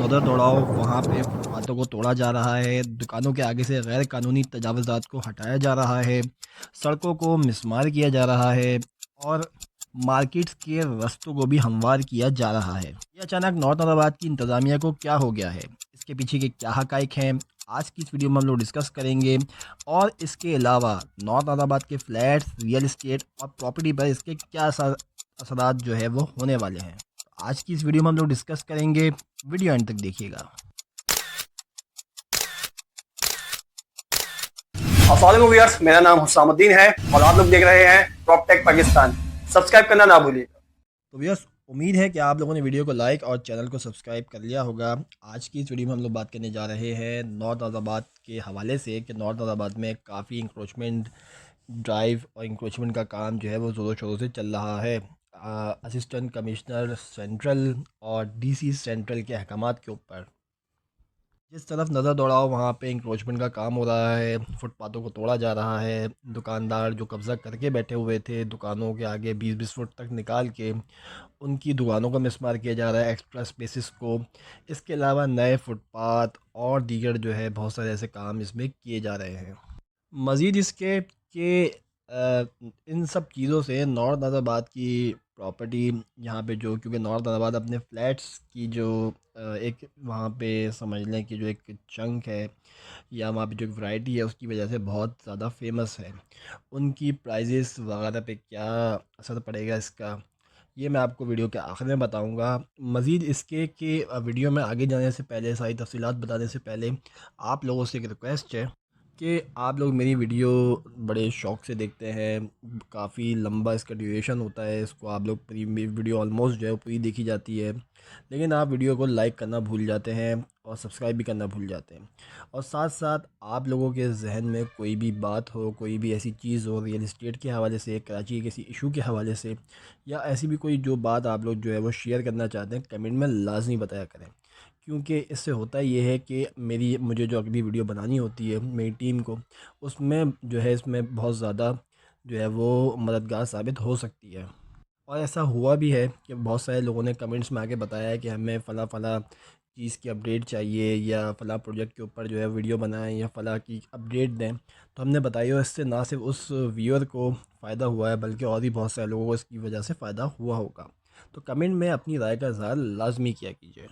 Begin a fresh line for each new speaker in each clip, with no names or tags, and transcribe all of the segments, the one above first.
नज़र दौड़ाओ वहाँ पे फुटपाथों को तोड़ा जा रहा है, दुकानों के आगे से गैर कानूनी तजावज़ात को हटाया जा रहा है, सड़कों को मिसमार किया जा रहा है और मार्केट्स के रास्तों को भी हमवार किया जा रहा है। ये अचानक नॉर्थ औरंगाबाद की इंतज़ामिया को क्या हो गया है? इसके पीछे के क्या हक़ाइक़ हैं? आज की इस वीडियो में हम लोग डिस्कस करेंगे और इसके अलावा नॉर्थ औरंगाबाद के फ्लैट्स, रियल एस्टेट और प्रॉपर्टी पर इसके क्या असरात जो है वो होने वाले हैं। आज की इस वीडियो में हम लोग डिस्कस करेंगे, वीडियो एंड तक देखिएगा।
अस्सलाम व्यूअर्स, मेरा नाम हुसामुद्दीन है और आप लोग देख रहे हैं प्रॉपटेक पाकिस्तान। सब्सक्राइब करना ना भूलिएगा।
तो व्यूअर्स, उम्मीद है कि आप लोगों ने वीडियो को लाइक और चैनल को सब्सक्राइब कर लिया होगा। आज की इस वीडियो में हम लोग बात करने जा रहे हैं नॉर्थ औरंगाबाद के हवाले से कि नॉर्थ औरंगाबाद में काफ़ी इंक्रोचमेंट ड्राइव और इंक्रोचमेंट का काम जो है वो ज़ोरों शोरों से चल रहा है। असिस्टेंट कमिश्नर सेंट्रल और डीसी सेंट्रल के अहकामात के ऊपर जिस तरफ नज़र दौड़ाओ वहाँ पे इंक्रोचमेंट का काम हो रहा है, फुटपाथों को तोड़ा जा रहा है, दुकानदार जो कब्ज़ा करके बैठे हुए थे दुकानों के आगे 20-20 फुट तक निकाल के उनकी दुकानों को मिसमार किया जा रहा है, एक्स्ट्रा स्पेसिस को। इसके अलावा नए फुटपाथ और दीगर जो है बहुत सारे ऐसे काम इसमें किए जा रहे हैं। मज़ीद इसके कि इन सब चीज़ों से नॉर्थ औरंगाबाद की प्रॉपर्टी यहाँ पे जो, क्योंकि नॉर्थ औरंगाबाद अपने फ्लैट्स की जो एक वहाँ पे समझ लें कि जो एक चंक है या वहाँ पे जो एक वैरायटी है उसकी वजह से बहुत ज़्यादा फेमस है। उनकी प्राइजेस वगैरह पे क्या असर पड़ेगा इसका, ये मैं आपको वीडियो के आखिर में बताऊंगा। मज़ीद इसके कि वीडियो में आगे जाने से पहले, सारी तफसीलात बताने से पहले, आप लोगों से एक रिक्वेस्ट है कि आप लोग मेरी वीडियो बड़े शौक़ से देखते हैं, काफ़ी लंबा इसका ड्यूरेशन होता है, इसको आप लोग पूरी वीडियो ऑलमोस्ट जो है पूरी देखी जाती है, लेकिन आप वीडियो को लाइक करना भूल जाते हैं और सब्सक्राइब भी करना भूल जाते हैं। और साथ साथ आप लोगों के जहन में कोई भी बात हो, कोई भी ऐसी चीज़ हो रियल इस्टेट के हवाले से, कराची के किसी इशू के हवाले से, या ऐसी भी कोई जो बात आप लोग जो है वो शेयर करना चाहते हैं, कमेंट में लाजमी बताया करें। क्योंकि इससे होता ये है कि मुझे जो अगली वीडियो बनानी होती है मेरी टीम को, उसमें जो है इसमें बहुत ज़्यादा जो है वो मददगार साबित हो सकती है। और ऐसा हुआ भी है कि बहुत सारे लोगों ने कमेंट्स में आके बताया है कि हमें फ़लाँ फ़लाँ चीज़ की अपडेट चाहिए या फ़लाँ प्रोजेक्ट के ऊपर जो है वीडियो बनाएं या फ़लाँ की अपडेट दें, तो हमने बताई और इससे ना सिर्फ उस व्यूअर को फ़ायदा हुआ है बल्कि और भी बहुत सारे लोगों को इसकी वजह से फ़ायदा हुआ होगा। तो कमेंट में अपनी राय का इज़हार लाजमी किया कीजिए।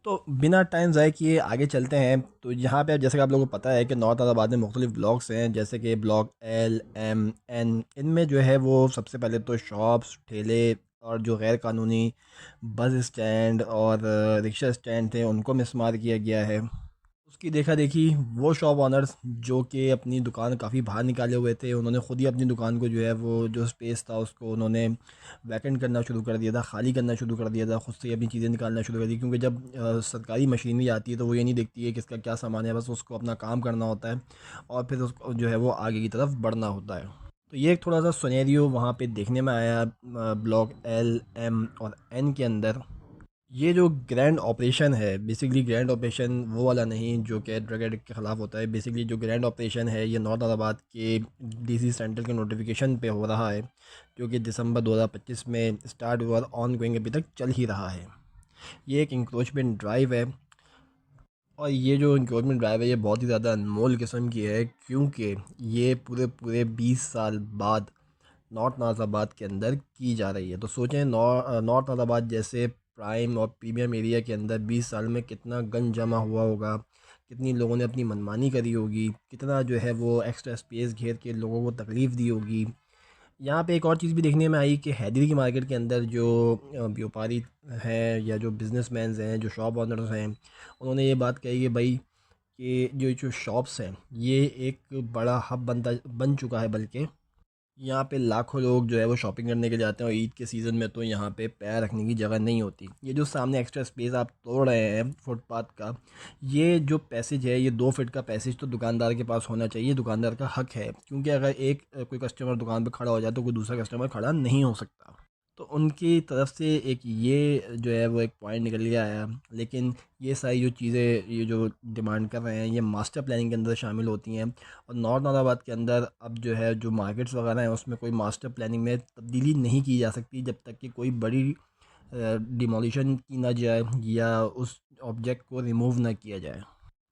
तो बिना टाइम ज़ाय किए आगे चलते हैं। तो यहाँ पे जैसे कि आप लोगों को पता है कि नॉर्थ औरंगाबाद में मुख्तलिफ ब्लॉक्स हैं, जैसे कि ब्लॉक एल, एम, एन। इनमें जो है वो सबसे पहले तो शॉप्स, ठेले और जो गैर कानूनी बस स्टैंड और रिक्शा स्टैंड थे उनको मिसमार किया गया है। उसकी देखा देखी वो शॉप ऑनर्स जो कि अपनी दुकान काफ़ी बाहर निकाले हुए थे, उन्होंने ख़ुद ही अपनी दुकान को जो है वो जो स्पेस था उसको उन्होंने वैकेंट करना शुरू कर दिया था, खाली करना शुरू कर दिया था, ख़ुद से ही अपनी चीज़ें निकालना शुरू कर दी। क्योंकि जब सरकारी मशीनरी आती है तो वो ये नहीं देखती है कि इसका क्या सामान है, बस उसको अपना काम करना होता है और फिर उसको जो है वो आगे की तरफ बढ़ना होता है। तो ये एक थोड़ा सा सिनेरियो वहाँ पे देखने में आया ब्लॉक एल, एम और एन के अंदर। ये जो ग्रैंड ऑपरेशन है, बेसिकली ग्रैंड ऑपरेशन वो वाला नहीं जो कि ड्रग एडिक्ट के ख़िलाफ़ होता है। बेसिकली जो ग्रैंड ऑपरेशन है ये नॉर्थ औरंगाबाद के डीसी सेंट्रल के नोटिफिकेशन पे हो रहा है, जो कि दिसंबर 2025 में स्टार्ट हुआ और ऑन गोइंग अभी तक चल ही रहा है। ये एक इंक्रोचमेंट ड्राइव है और ये जो इंक्रोचमेंट ड्राइव है ये बहुत ही ज़्यादा अनमोल किस्म की है, क्योंकि ये पूरे पूरे 20 साल बाद नॉर्थ नाज़ाबाद के अंदर की जा रही है। तो सोचें नॉर्थ नाज़ाबाद जैसे प्राइम और प्रीमियम एरिया के अंदर 20 साल में कितना गंद जमा हुआ होगा, कितनी लोगों ने अपनी मनमानी करी होगी, कितना जो है वो एक्स्ट्रा स्पेस घेर के लोगों को तकलीफ़ दी होगी। यहाँ पे एक और चीज़ भी देखने में आई कि हैदरी की मार्केट के अंदर जो व्यापारी हैं या जो बिजनेसमैन हैं, जो शॉप ओनर्स हैं, उन्होंने ये बात कही कि भाई कि जो शॉप्स हैं ये एक बड़ा हब बन चुका है, बल्कि यहाँ पे लाखों लोग जो है वो शॉपिंग करने के लिए आते हैं और ईद के सीज़न में तो यहाँ पे पैर रखने की जगह नहीं होती। ये जो सामने एक्स्ट्रा स्पेस आप तोड़ रहे हैं फुटपाथ का, ये जो पैसेज है, ये 2 फीट का पैसेज तो दुकानदार के पास होना चाहिए, दुकानदार का हक है। क्योंकि अगर एक कोई कस्टमर दुकान पर खड़ा हो जाए तो कोई दूसरा कस्टमर खड़ा नहीं हो सकता। तो उनकी तरफ से एक ये जो है वो एक पॉइंट निकल के आया। लेकिन ये सारी जो चीज़ें ये जो डिमांड कर रहे हैं ये मास्टर प्लानिंग के अंदर शामिल होती हैं। और नॉर्थ नाराबाद के अंदर अब जो है जो मार्केट्स वगैरह हैं उसमें कोई मास्टर प्लानिंग में तब्दीली नहीं की जा सकती जब तक कि कोई बड़ी डिमोलिशन की ना जाए या उस ऑब्जेक्ट को रिमूव ना किया जाए।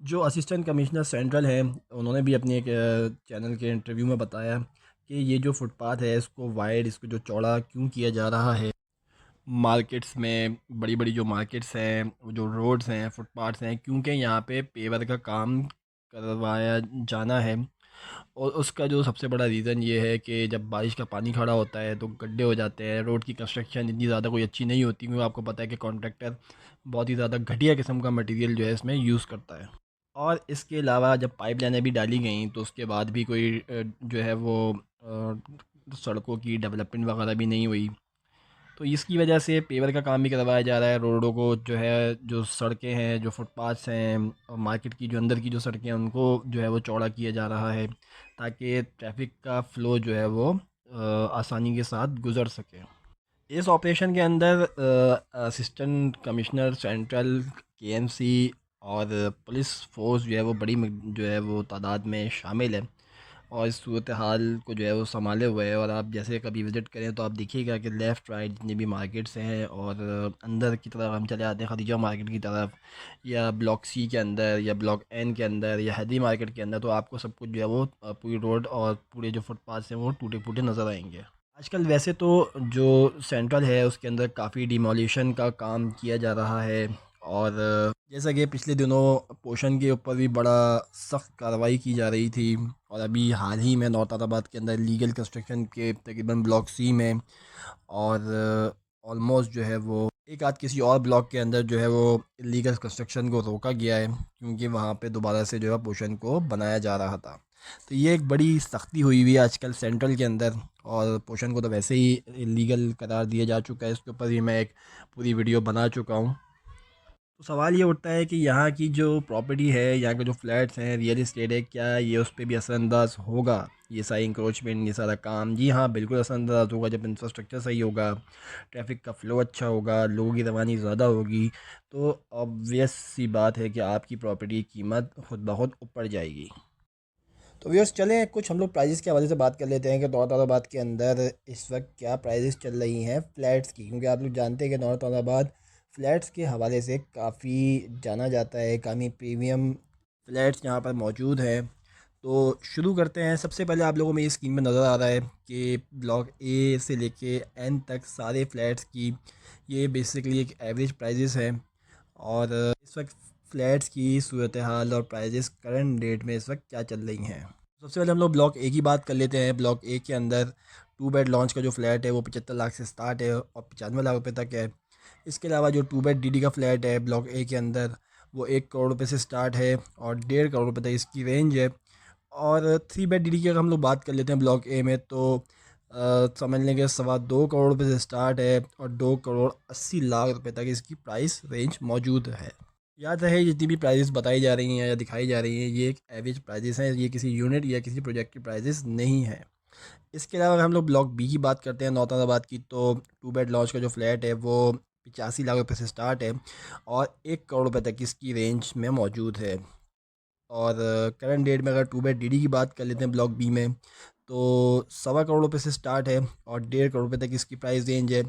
जो असिस्टेंट कमिश्नर सेंट्रल हैं उन्होंने भी अपने एक चैनल के इंटरव्यू में बताया कि ये जो फुटपाथ है इसको वाइड, इसको जो चौड़ा क्यों किया जा रहा है। मार्केट्स में, बड़ी बड़ी जो मार्केट्स हैं, जो रोड्स हैं, फुटपाथ्स हैं, क्योंकि यहाँ पे पेवर का काम करवाया जाना है। और उसका जो सबसे बड़ा रीज़न ये है कि जब बारिश का पानी खड़ा होता है तो गड्ढे हो जाते हैं। रोड की कंस्ट्रक्शन इतनी ज़्यादा कोई अच्छी नहीं होती, क्योंकि आपको पता है कि कॉन्ट्रैक्टर बहुत ही ज़्यादा घटिया किस्म का मटेरियल जो है इसमें यूज़ करता है। और इसके अलावा जब पाइपलाइनें भी डाली गई तो उसके बाद भी कोई जो है वो सड़कों की डेवलपमेंट वगैरह भी नहीं हुई। तो इसकी वजह से पेवर का काम भी करवाया जा रहा है। रोडों को जो है, जो सड़कें हैं, जो फुटपाथ्स हैं और मार्केट की जो अंदर की जो सड़कें हैं उनको जो है वो चौड़ा किया जा रहा है, ताकि ट्रैफिक का फ़्लो जो है वो आसानी के साथ गुज़र सके। इस ऑपरेशन के अंदर असिस्टेंट कमिश्नर सेंट्रल, केएमसी और पुलिस फोर्स जो है वो जो है वो तादाद में शामिल है और इस सूरत हाल को जो है वो संभाले हुए है। और आप जैसे कभी विज़िट करें तो आप देखिएगा कि लेफ़्ट राइट जितनी भी मार्केट्स हैं और अंदर की तरफ हम चले आते हैं खदीजा मार्केट की तरफ, या ब्लॉक सी के अंदर, या ब्लॉक एन के अंदर, या हैदी मार्केट के अंदर, तो आपको सब कुछ जो है वो पूरी रोड और पूरे जो फुटपाथ हैं वो टूटे फूटे नज़र आएंगे। आजकल वैसे तो जो सेंट्रल है उसके अंदर काफ़ी डिमोलिशन का काम किया जा रहा है। और जैसा कि पिछले दिनों पोषण के ऊपर भी बड़ा सख्त कार्रवाई की जा रही थी, और अभी हाल ही में नौताबाद के अंदर लीगल कंस्ट्रक्शन के तकरीबन ब्लॉक सी में और ऑलमोस्ट जो है वो एक आध किसी और ब्लॉक के अंदर जो है वो इलीगल कंस्ट्रक्शन को रोका गया है, क्योंकि वहाँ पे दोबारा से जो है पोषण को बनाया जा रहा था। तो ये एक बड़ी सख्ती हुई हुई है आजकल सेंट्रल के अंदर, और पोषण को तो वैसे ही इलीगल करार दिया जा चुका है। इसके ऊपर भी मैं एक पूरी वीडियो बना चुका हूँ। तो सवाल ये उठता है कि यहाँ की जो प्रॉपर्टी है, यहाँ के जो फ्लैट्स हैं, रियल इस्टेट है, क्या ये उस पर भी असरअंदाज होगा, ये सारी इंक्रोचमेंट, ये सारा काम? जी हाँ, बिल्कुल असरअंदाज होगा। जब इंफ्रास्ट्रक्चर सही होगा, ट्रैफिक का फ़्लो अच्छा होगा, लोगों की रवानी ज़्यादा होगी, तो ऑब्वियस सी बात है कि आपकी प्रॉपर्टी की कीमत खुद ब खुद ऊपर जाएगी। तो व्यूअर्स, चलें कुछ हम लोग प्राइजेस के हवाले से बात कर लेते हैं कि नौताबाद के अंदर इस वक्त क्या प्राइजेस चल रही हैं फ़्लैट्स की, क्योंकि आप लोग जानते हैं कि नौताबाद फ़्लैट्स के हवाले से काफ़ी जाना जाता है, काफ़ी प्रीमियम फ़्लैट्स यहाँ पर मौजूद हैं। तो शुरू करते हैं। सबसे पहले आप लोगों में ये स्क्रीन में नज़र आ रहा है कि ब्लॉक ए से लेके एन तक सारे फ़्लैट्स की ये बेसिकली एक एवरेज प्राइजेस हैं। और इस वक्त फ़्लैट्स की सूरत हाल और प्राइजेस करंट डेट में इस वक्त क्या चल रही हैं। सबसे पहले हम लोग ब्लॉक ए की बात कर लेते हैं। ब्लॉक ए के अंदर 2 बेड लॉन्च का जो फ्लैट है वो 75 लाख से स्टार्ट है और 95 लाख रुपए तक है। इसके अलावा जो 2 बेड डीडी का फ्लैट है ब्लॉक ए के अंदर, वो 1 करोड़ रुपए से स्टार्ट है और 1.5 करोड़ रुपए तक इसकी रेंज है। और 3 बेड डीडी की अगर हम लोग बात कर लेते हैं ब्लॉक ए में, तो समझ लेंगे 2.25 करोड़ रुपए से स्टार्ट है और 2 करोड़ 80 लाख रुपए तक इसकी प्राइस रेंज मौजूद है। याद रहे, जितनी भी प्राइजेस बताई जा रही हैं या दिखाई जा रही हैं, ये एक एवरेज प्राइजेस हैं, ये किसी यूनिट या किसी प्रोजेक्ट की प्राइजेस नहीं है। इसके अलावा अगर हम लोग ब्लॉक बी की बात करते हैं नौताबाद की, तो 2 बेड लॉन्च का जो फ्लैट है वो 85 लाख रुपए से स्टार्ट है और 1 करोड़ रुपए तक इसकी रेंज में मौजूद है। और करंट डेट में अगर 2 बेड डीडी की बात कर लेते हैं ब्लॉक बी में, तो 1.25 करोड़ रुपए से स्टार्ट है और 1.5 करोड़ रुपए तक इसकी प्राइस रेंज है।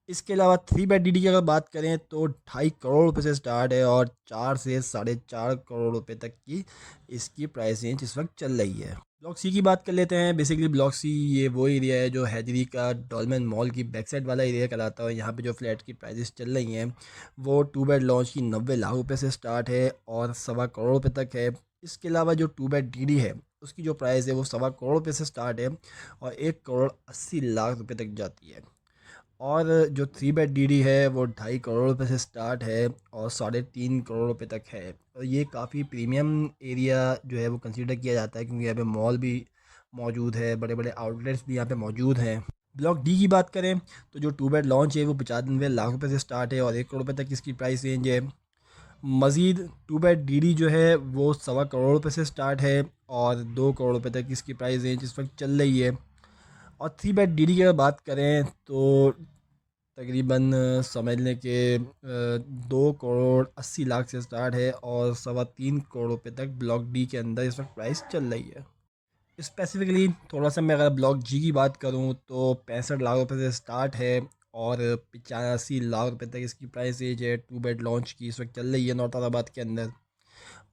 इसके अलावा 3 बेड डीडी की अगर बात करें तो 2.5 करोड़ रुपए से स्टार्ट है और 4 से 4.5 करोड़ रुपए तक की इसकी प्राइस रेंज इस वक्त चल रही है। ब्लॉक सी की बात कर लेते हैं। बेसिकली ब्लॉक सी ये वो एरिया है जो हैदरी का डॉलमेन मॉल की बैक साइड वाला एरिया कहलाता है। यहाँ पे जो फ्लैट की प्राइजेस चल रही हैं वो 2 बेड लॉन्च की 90 लाख रुपए से स्टार्ट है और 1.25 करोड़ रुपए तक है। इसके अलावा जो 2 बेड डीडी है उसकी जो प्राइस है वो 1.25 करोड़ रुपए से स्टार्ट है और 1 करोड़ 80 लाख रुपए तक जाती है। और जो 3 बेड डीडी है वो 2.5 करोड़ रुपए से स्टार्ट है और 3.5 करोड़ रुपए तक है। और ये काफ़ी प्रीमियम एरिया जो है वो कंसीडर किया जाता है, क्योंकि यहाँ पे मॉल भी मौजूद है, बड़े बड़े आउटलेट्स भी यहाँ पे मौजूद हैं। ब्लॉक डी की बात करें तो जो 2 बेड लॉन्च है वो 95 लाख रुपए से स्टार्ट है और 1 करोड़ रुपए तक इसकी प्राइस रेंज है। मज़ीद 2 बेड डीडी जो है वो 1.25 करोड़ रुपए से स्टार्ट है और 2 करोड़ रुपए तक इसकी प्राइस रेंज इस वक्त चल रही है। और 3 बेड डीडी की अगर बात करें तो तकरीबन समझ लें कि 2 करोड़ 80 लाख से स्टार्ट है और 3.25 करोड़ रुपए तक ब्लॉक डी के अंदर इस वक्त प्राइस चल रही है। स्पेसिफ़िकली थोड़ा सा मैं अगर ब्लॉक जी की बात करूं तो 65 लाख रुपए से स्टार्ट है और 85 लाख रुपए तक इसकी प्राइस रेंज है। 2 बेड लॉन्च की इस वक्त चल रही है नौताबाद के अंदर।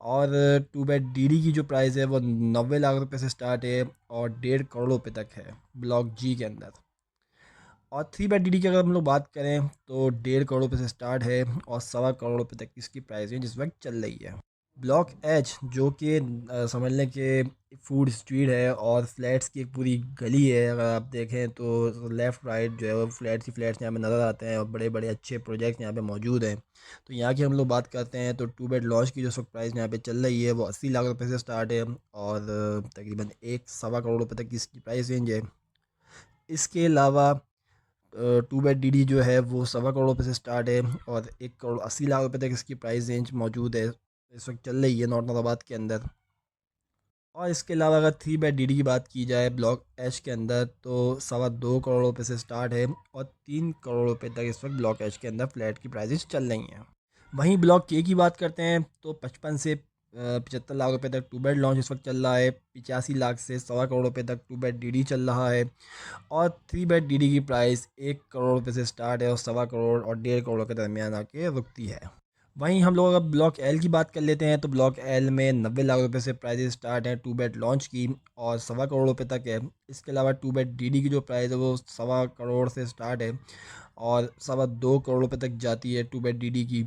और 2 बेड डीडी की जो प्राइस है वो 90 लाख रुपए से स्टार्ट है और 1.5 करोड़ रुपए तक है ब्लॉक जी के अंदर। और 3 बेड डीडी की अगर हम लोग बात करें तो 1.5 करोड़ रुपए से स्टार्ट है और 1.25 करोड़ रुपए तक इसकी प्राइस है जिस वक्त चल रही है। ब्लॉक एच जो कि समझ लें कि फूड स्ट्रीट है और फ्लैट्स की एक पूरी गली है। अगर आप देखें तो लेफ़्ट राइट जो है वो फ्लैट्स ही फ्लैट्स यहाँ पे नज़र आते हैं और बड़े बड़े अच्छे प्रोजेक्ट्स यहाँ पे मौजूद हैं। तो यहाँ की हम लोग बात करते हैं तो 2 बेड लॉन्च की जो इस वक्त प्राइस यहाँ पे चल रही है वो 80 लाख रुपए से स्टार्ट है और तकरीबन 1.25 करोड़ रुपए तक की इसकी प्राइस रेंज है। इसके अलावा 2 बेड डीडी जो है वो 1.25 करोड़ रुपए से स्टार्ट है और 1 करोड़ 80 लाख रुपए तक इसकी प्राइस रेंज मौजूद है, इस वक्त चल रही है नौताबाद के अंदर। और इसके अलावा अगर 3 बेड डीडी की बात की जाए ब्लॉक एच के अंदर तो 2.25 करोड़ रुपए से स्टार्ट है और 3 करोड़ रुपए तक इस वक्त ब्लॉक एच के अंदर फ्लैट की प्राइसेस चल रही हैं। वहीं ब्लॉक के की बात करते हैं तो 55 से 75 लाख रुपए तक 2 बेड लॉन्च इस वक्त चल रहा है। 85 लाख से 1.25 करोड़ रुपए तक 2 बेड डीडी चल रहा है और 3 बेड डीडी की प्राइस 1 करोड़ रुपए से स्टार्ट है और 1.25 करोड़ और 1.5 करोड़ के दरमियान आके रुकती है। वहीं हम लोग अगर ब्लॉक एल की बात कर लेते हैं तो ब्लॉक एल में 90 लाख रुपए से प्राइस स्टार्ट है 2 बेड लॉन्च की और 1.25 करोड़ रुपए तक है। इसके अलावा 2 बेड डीडी की जो प्राइस है वो 1.25 करोड़ से स्टार्ट है और 2.25 करोड़ रुपए तक जाती है 2 बेड डीडी की।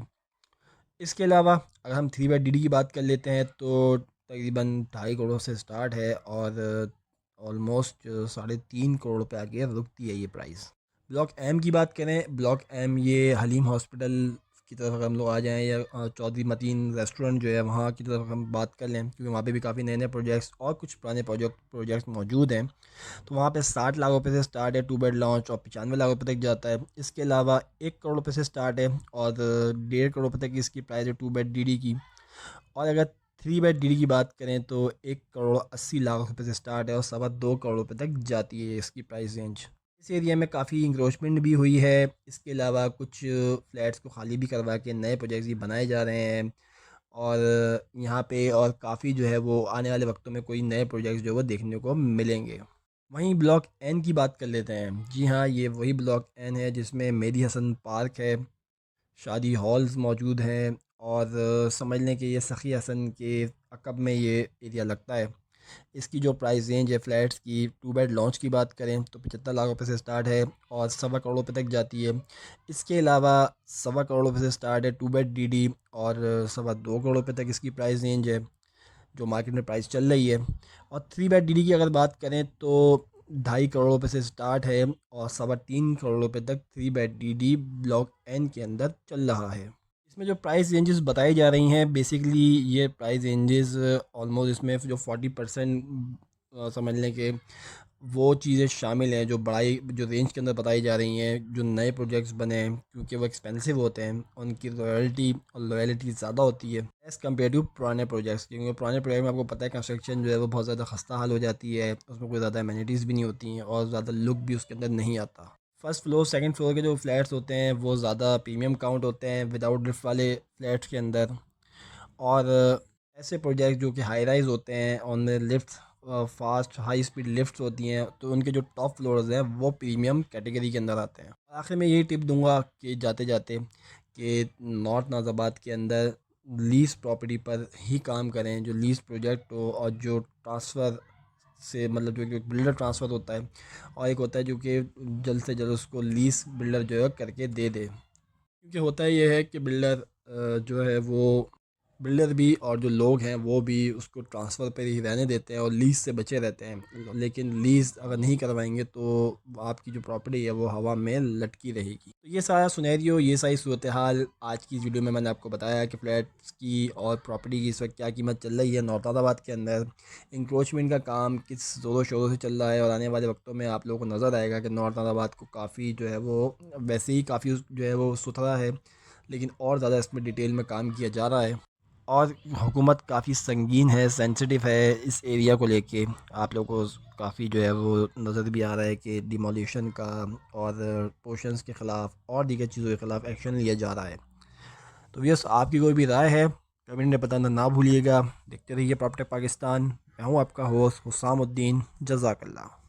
इसके अलावा अगर हम 3 बेड डीडी की बात कर लेते हैं तो तकरीबन 2.5 करोड़ से स्टार्ट है और ऑलमोस्ट 3.5 करोड़ रुपए आगे रुकती है ये प्राइस। ब्लॉक एम की बात करें, ब्लॉक एम ये हलीम हॉस्पिटल की तरफ अगर हम लोग आ जाएं या चौधरी मतीन रेस्टोरेंट जो है वहाँ की तरफ हम बात कर लें क्योंकि वहाँ पे भी काफ़ी नए नए प्रोजेक्ट्स और कुछ पुराने प्रोजेक्ट्स मौजूद हैं। तो वहाँ पे 60 लाख रुपए से स्टार्ट है 2 बेड लॉन्च और 95 लाख रुपए तक जाता है। इसके अलावा 1 करोड़ रुपए से स्टार्ट है और 1.5 करोड़ रुपए तक की इसकी प्राइस है 2 बेड डीडी की। और अगर 3 बेड डीडी की बात करें तो 1 करोड़ 80 लाख रुपए से स्टार्ट है और 2.25 करोड़ रुपए तक जाती है इसकी प्राइस रेंज। इस एरिया में काफ़ी इंक्रोचमेंट भी हुई है। इसके अलावा कुछ फ्लैट्स को खाली भी करवा के नए प्रोजेक्ट्स भी बनाए जा रहे हैं और यहाँ पे और काफ़ी जो है वो आने वाले वक्तों में कोई नए प्रोजेक्ट्स जो है वो देखने को मिलेंगे। वहीं ब्लॉक एन की बात कर लेते हैं। जी हाँ, ये वही ब्लॉक एन है जिसमें मेहदी हसन पार्क है, शादी हॉल्स मौजूद हैं और समझ लें कि ये सखी हसन के अकब में ये एरिया लगता है। इसकी जो प्राइस रेंज है फ्लैट्स की 2 बेड लॉन्च की बात करें तो 75 लाख रुपए से स्टार्ट है और 1.25 करोड़ रुपए तक जाती है। इसके अलावा 1.25 करोड़ रुपए से स्टार्ट है 2 बेड डीडी और 2.25 करोड़ रुपए तक इसकी प्राइस रेंज है जो मार्केट में प्राइस चल रही है। और 3 बेड डीडी की अगर बात करें तो 2.5 करोड़ रुपए से स्टार्ट है और 3.25 करोड़ रुपए तक 3 बेड डीडी ब्लॉक एन के अंदर चल रहा है। इसमें जो प्राइस रेंजेस बताई जा रही हैं बेसिकली ये प्राइस रेंजेस ऑलमोस्ट इसमें जो 40% समझ लें कि वो चीज़ें शामिल हैं जो बड़ाई जो रेंज के अंदर बताई जा रही हैं। जो नए प्रोजेक्ट्स बने हैं क्योंकि वो एक्सपेंसिव होते हैं उनकी रॉयल्टी और लॉयल्टी ज़्यादा होती है एज़ कम्पेयर टू पुराने प्रोजेक्ट्स, क्योंकि पुराने प्रोजेक्ट में आपको पता है कंस्ट्रक्शन जो है वो बहुत ज़्यादा खस्ता हाल हो जाती है, उसमें कोई ज़्यादा अमेनिटीज़ भी नहीं होती हैं और ज़्यादा लुक भी उसके अंदर नहीं आता। फर्स्ट फ्लोर सेकंड फ्लोर के जो फ्लैट्स होते हैं वो ज़्यादा प्रीमियम काउंट होते हैं विदाउट लिफ्ट वाले फ्लैट्स के अंदर। और ऐसे प्रोजेक्ट जो कि हाई राइज़ होते हैं उनमें lift fast high speed lifts होती हैं तो उनके जो टॉप फ्लोर्स हैं वो प्रीमियम कैटेगरी के अंदर आते हैं। आखिर में यही टिप दूंगा कि जाते जाते कि नॉर्थ नाज़ाबाद के अंदर लीज़ प्रॉपर्टी पर ही काम करें, जो लीज़ प्रोजेक्ट हो और जो ट्रांसफ़र से मतलब जो कि बिल्डर ट्रांसफ़र होता है और एक होता है जो कि जल्द से जल्द उसको लीज़ बिल्डर जो है करके दे दे। क्योंकि होता ये है कि बिल्डर जो है वो बिल्डर भी और जो लोग हैं वो भी उसको ट्रांसफ़र पे ही रहने देते हैं और लीज़ से बचे रहते हैं, लेकिन लीज़ अगर नहीं करवाएंगे तो आपकी जो प्रॉपर्टी है वो हवा में लटकी रहेगी। तो ये सारा सुनेरियो, ये सारी सूरत हाल आज की इस वीडियो में मैंने आपको बताया कि फ़्लैट्स की और प्रॉपर्टी की इस वक्त क्या कीमत चल रही है नौताबाद के अंदर, इंक्रोचमेंट का काम किस ज़ोरों शोरों से चल रहा है और आने वाले वक्तों में आप लोगों को नज़र आएगा कि नौताबाद को काफ़ी जो है वो वैसे ही काफ़ी जो है वो सुथरा है, लेकिन और ज़्यादा इसमें डिटेल में काम किया जा रहा है और हुकूमत काफ़ी संगीन है, सेंसिटिव है इस एरिया को लेके। आप लोगों को काफ़ी जो है वो नज़र भी आ रहा है कि डिमोलिशन का और पोर्शंस के ख़िलाफ़ और दीगर चीज़ों के ख़िलाफ़ एक्शन लिया जा रहा है। तो व्यस आपकी कोई भी राय है कमेंट में बताना ना भूलिएगा। देखते रहिए प्रॉपर्टी पाकिस्तान। मैं हूँ आपका होस्ट हुसामुद्दीन। जज़ाकल्लाह।